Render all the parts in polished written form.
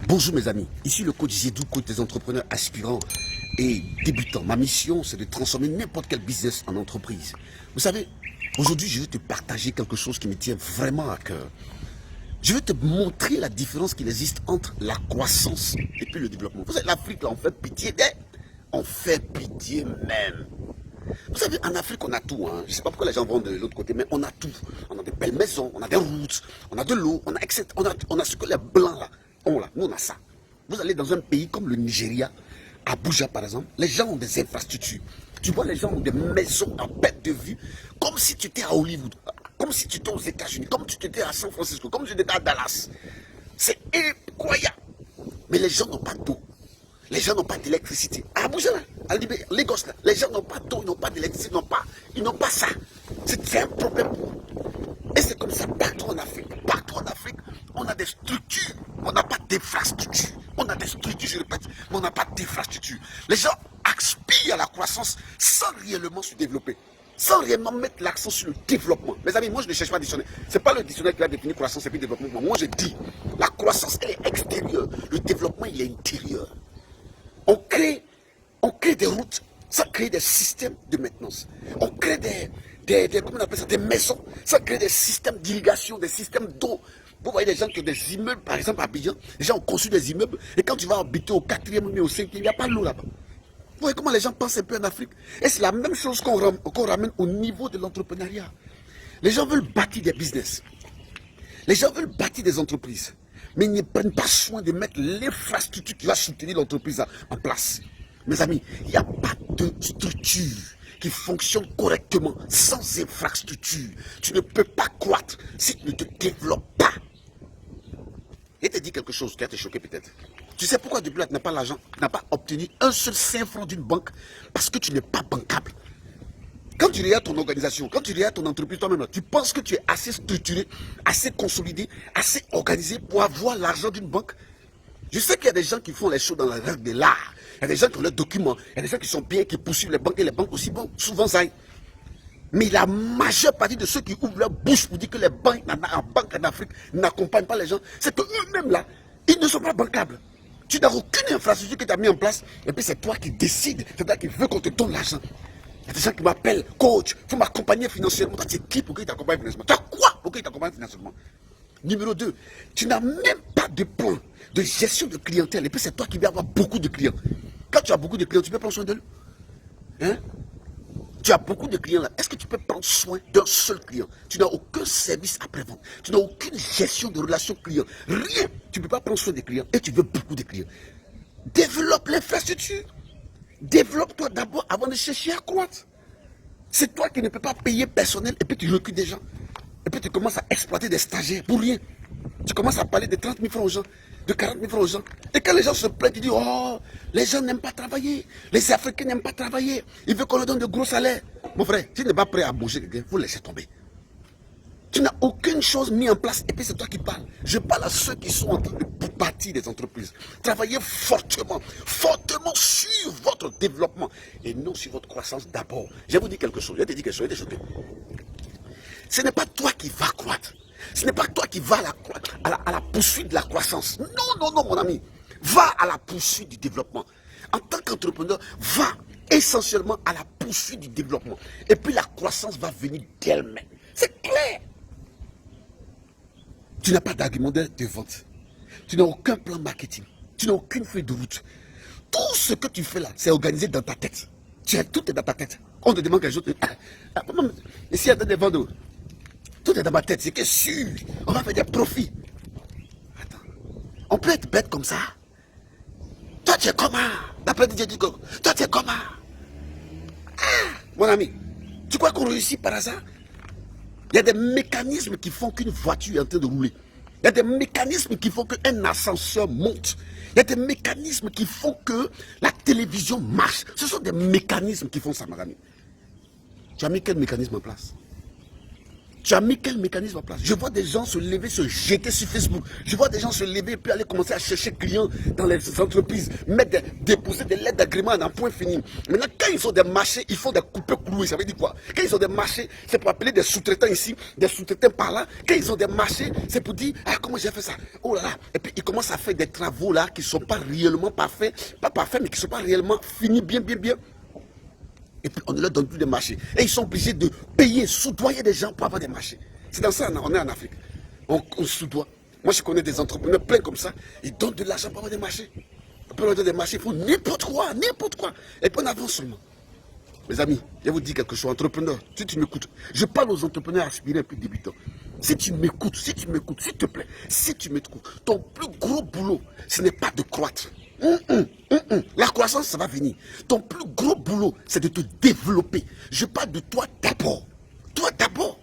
Bonjour mes amis, ici le coach Zedou, coach des entrepreneurs aspirants et débutants. Ma mission, c'est de transformer n'importe quel business en entreprise. Vous savez, aujourd'hui, je vais te partager quelque chose qui me tient vraiment à cœur. Je vais te montrer la différence qu'il existe entre la croissance et puis le développement. Vous savez, l'Afrique, là, on fait pitié on fait pitié même. Vous savez, en Afrique, on a tout. Hein. Je ne sais pas pourquoi les gens vont de l'autre côté, mais on a tout. On a des belles maisons, on a des routes, on a de l'eau, on a ce que les Blancs, là, ont là. Nous, on a ça. Vous allez dans un pays comme le Nigeria, Abuja par exemple, les gens ont des infrastructures. Tu vois, les gens ont des maisons à perte de vue, comme si tu étais à Hollywood, comme si tu étais aux États-Unis, comme si tu étais à San Francisco, comme si tu étais à Dallas. C'est incroyable. Mais les gens n'ont pas d'eau. Les gens n'ont pas d'électricité. À Abuja, à Lagos, là, les gens n'ont pas d'eau, ils n'ont pas d'électricité, ils n'ont pas ça. C'est un problème. Et c'est comme ça partout en Afrique. Partout en Afrique, on a des structures. On n'a pas d'infrastructures. On a des structures, je répète, mais on n'a pas d'infrastructures. Les gens aspirent à la croissance sans réellement se développer. Sans réellement mettre l'accent sur le développement. Mes amis, moi je ne cherche pas dictionnaire. Ce n'est pas le dictionnaire qui va définir croissance et puis développement. Moi je dis, la croissance elle est extérieure. Le développement il est intérieur. On crée des routes, ça crée des systèmes de maintenance. On crée comment on appelle ça, des maisons, ça crée des systèmes d'irrigation, des systèmes d'eau. Vous voyez des gens qui ont des immeubles, par exemple à Abidjan, les gens ont conçu des immeubles, et quand tu vas habiter au 4e ou au 5e, il n'y a pas d'eau là-bas. Vous voyez comment les gens pensent un peu en Afrique. Et c'est la même chose qu'on ramène au niveau de l'entrepreneuriat. Les gens veulent bâtir des business. Les gens veulent bâtir des entreprises. Mais ils ne prennent pas soin de mettre l'infrastructure qui va soutenir l'entreprise en place. Mes amis, il n'y a pas de structure qui fonctionne correctement sans infrastructure. Tu ne peux pas croître si tu ne te développes pas. Et te dit quelque chose qui a été choqué peut-être. Tu sais pourquoi depuis là tu n'as pas l'argent, tu n'as pas obtenu un seul 5 francs d'une banque? Parce que tu n'es pas bancable. Quand tu regardes ton organisation, quand tu regardes ton entreprise toi-même, tu penses que tu es assez structuré, assez consolidé, assez organisé pour avoir l'argent d'une banque? Je sais qu'il y a des gens qui font les choses dans la règle de l'art. Il y a des gens qui ont leurs documents. Il y a des gens qui sont bien, qui poursuivent les banques et les banques aussi. Bon, souvent ça. Mais la majeure partie de ceux qui ouvrent leur bouche pour dire que les banques en Afrique n'accompagnent pas les gens, c'est qu'eux-mêmes là, ils ne sont pas bancables. Tu n'as aucune infrastructure que tu as mis en place et puis c'est toi qui décides, c'est toi qui veux qu'on te donne l'argent. Il y a des gens qui m'appellent, coach, il faut m'accompagner financièrement. Toi, tu es qui pour qu'il t'accompagne financièrement? Tu as quoi pour qu'il t'accompagne financièrement? Numéro 2, tu n'as même pas de plan de gestion de clientèle. Et puis c'est toi qui vas avoir beaucoup de clients. Quand tu as beaucoup de clients, tu peux prendre soin d'eux. Hein? Tu as beaucoup de clients là. Est-ce que tu peux prendre soin d'un seul client? Tu n'as aucun service après-vente. Tu n'as aucune gestion de relations clients. Rien. Tu ne peux pas prendre soin des clients et tu veux beaucoup de clients. Développe l'infrastructure. Développe-toi d'abord avant de chercher à croître. C'est toi qui ne peux pas payer personnel et puis tu recrutes des gens. Et puis tu commences à exploiter des stagiaires pour rien. Tu commences à parler de 30 000 francs aux gens, de 40 000 francs aux gens. Et quand les gens se plaignent, tu dis, oh, les gens n'aiment pas travailler. Les Africains n'aiment pas travailler. Ils veulent qu'on leur donne de gros salaires. Mon frère, si tu n'es pas prêt à bouger quelqu'un, il faut laisser tomber. Tu n'as aucune chose mise en place et puis c'est toi qui parles. Je parle à ceux qui sont en train de bâtir des entreprises. Travaillez fortement, fortement sur votre développement et non sur votre croissance d'abord. Je vais vous dire quelque chose, je vais te dire quelque chose, je vais te choquer. Ce n'est pas toi qui vas croître. Ce n'est pas toi qui vas à la poursuite de la croissance. Non, non, non, mon ami. Va à la poursuite du développement. En tant qu'entrepreneur, va essentiellement à la poursuite du développement. Et puis la croissance va venir d'elle-même. C'est clair. Tu n'as pas d'argumentaire de vente. Tu n'as aucun plan marketing. Tu n'as aucune feuille de route. Tout ce que tu fais là, c'est organisé dans ta tête. Tout est dans ta tête. On te demande quelque chose. Ici, il y a des vendeurs. Tout est dans ma tête, c'est que sûr, on va faire des profits. Attends, on peut être bête comme ça. Toi, tu es comment? D'après DJ Digo, toi, tu es comment? Mon ami, tu crois qu'on réussit par hasard? Il y a des mécanismes qui font qu'une voiture est en train de rouler. Il y a des mécanismes qui font qu'un ascenseur monte. Il y a des mécanismes qui font que la télévision marche. Ce sont des mécanismes qui font ça, mon ami. Tu as mis quel mécanisme en place? Tu as mis quel mécanisme en place? Je vois des gens se lever, se jeter sur Facebook. Je vois des gens se lever et puis aller commencer à chercher clients dans les entreprises, déposer des lettres d'agrément à un point fini. Maintenant, quand ils ont des marchés, ils font des coupés cloués. Ça veut dire quoi? Quand ils ont des marchés, c'est pour appeler des sous-traitants ici, des sous-traitants par là. Quand ils ont des marchés, c'est pour dire, ah, comment j'ai fait ça? Oh là là. Et puis, ils commencent à faire des travaux là qui ne sont pas réellement parfaits. Pas parfaits, mais qui ne sont pas réellement finis bien. Et puis on ne leur donne plus de marché. Et ils sont obligés de payer, soudoyer des gens pour avoir des marchés. C'est dans ça on est en Afrique. On soudoie. Moi je connais des entrepreneurs pleins comme ça. Ils donnent de l'argent pour avoir des marchés. On peut leur donner des marchés pour n'importe quoi. Et puis on avance seulement. Mes amis, je vais vous dire quelque chose. Entrepreneur, si tu m'écoutes, je parle aux entrepreneurs aspirés et puis débutants. Si tu m'écoutes, s'il te plaît, si tu m'écoutes, ton plus gros boulot, ce n'est pas de croître. La croissance, ça va venir. Ton plus gros boulot, c'est de te développer. Je parle de toi d'abord. Toi d'abord.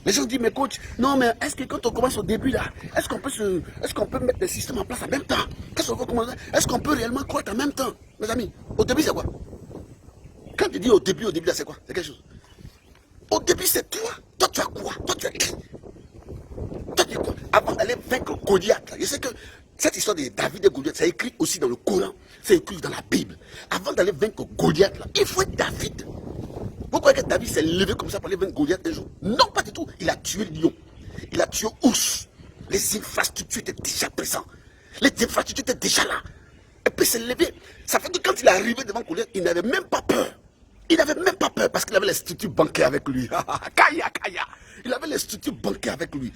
Les gens disent, mais coach, non, mais est-ce que quand on commence au début là, est-ce qu'on peut mettre des systèmes en place en même temps? Est-ce qu'on peut réellement croître en même temps? Mes amis, au début, c'est quoi? Quand tu dis au début là, c'est quoi? C'est quelque chose. Au début, c'est toi. Toi, tu as quoi? Toi, tu as qui? Toi, tu as quoi? Avant d'aller vaincre Goliath, je sais que cette histoire de David et Goliath, c'est écrit aussi dans le Coran, c'est écrit dans la Bible. Avant d'aller vaincre Goliath, là, il faut être David. Vous croyez que David s'est levé comme ça pour aller vaincre Goliath un jour? Non, pas du tout. Il a tué le lion. Il a tué ours. Les infrastructures étaient déjà présentes. Les infrastructures étaient déjà là. Et puis il s'est levé. Ça fait que quand il est arrivé devant Goliath, il n'avait même pas peur. Il n'avait même pas peur parce qu'il avait les structures bancaires avec lui. Kaya. Il avait les structures bancaires avec lui.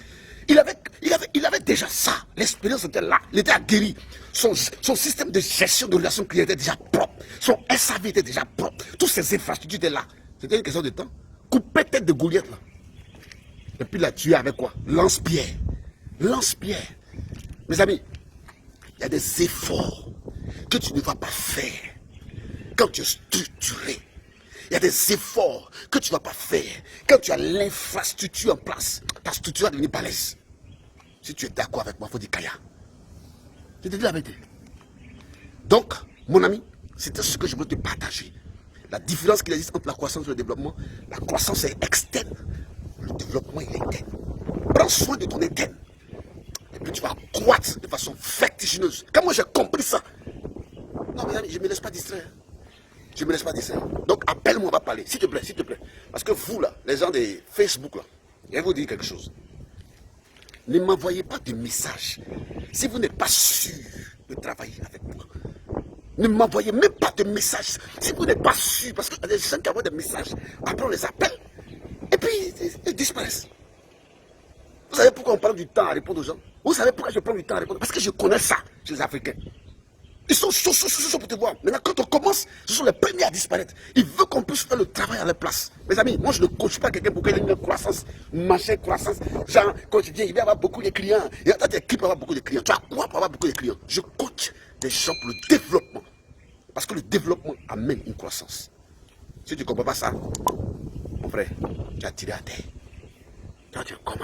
Il avait déjà ça. L'expérience était là. Il était guéri. Son système de gestion de relations clients était déjà propre. Son SAV était déjà propre. Toutes ces infrastructures étaient là. C'était une question de temps. Couper tête de Goliath là. Et puis la tuer avec quoi? Lance-pierre. Lance-pierre. Mes amis, il y a des efforts que tu ne vas pas faire quand tu es structuré. Il y a des efforts que tu ne vas pas faire quand tu as l'infrastructure en place. Ta structure va devenir balèze. Si tu es d'accord avec moi, il faut dire Kaya. Je te dis la vérité. Donc, mon ami, c'était ce que je voulais te partager. La différence qu'il existe entre la croissance et le développement. La croissance est externe. Le développement, il est interne. Prends soin de ton interne. Et puis tu vas croître de façon vertigineuse. Quand moi j'ai compris ça, non mes amis, je ne me laisse pas distraire. Je ne me laisse pas distraire. Donc appelle-moi, on va parler. S'il te plaît, s'il te plaît. Parce que vous là, les gens de Facebook là, je vais vous dire quelque chose. Ne m'envoyez pas de messages si vous n'êtes pas sûr de travailler avec moi. Ne m'envoyez même pas de messages si vous n'êtes pas sûr. Parce qu'il y a des gens qui envoient des messages. Après on les appelle. Et puis ils disparaissent. Vous savez pourquoi on parle du temps à répondre aux gens? Vous savez pourquoi je prends du temps à répondre? Parce que je connais ça chez les Africains. Ils sont chauds pour te voir. Maintenant, quand on commence, ce sont les premiers à disparaître. Ils veulent qu'on puisse faire le travail à leur place. Mes amis, moi je ne coach pas quelqu'un pour qu'il ait une croissance, machin, croissance. Genre, quand tu viens, il va avoir beaucoup de clients. Et attends, qui peut avoir beaucoup de clients? Tu as quoi pour avoir beaucoup de clients? Je coach des gens pour le développement. Parce que le développement amène une croissance. Si tu ne comprends pas ça, mon frère, tu as tiré à terre. Toi, tu es comme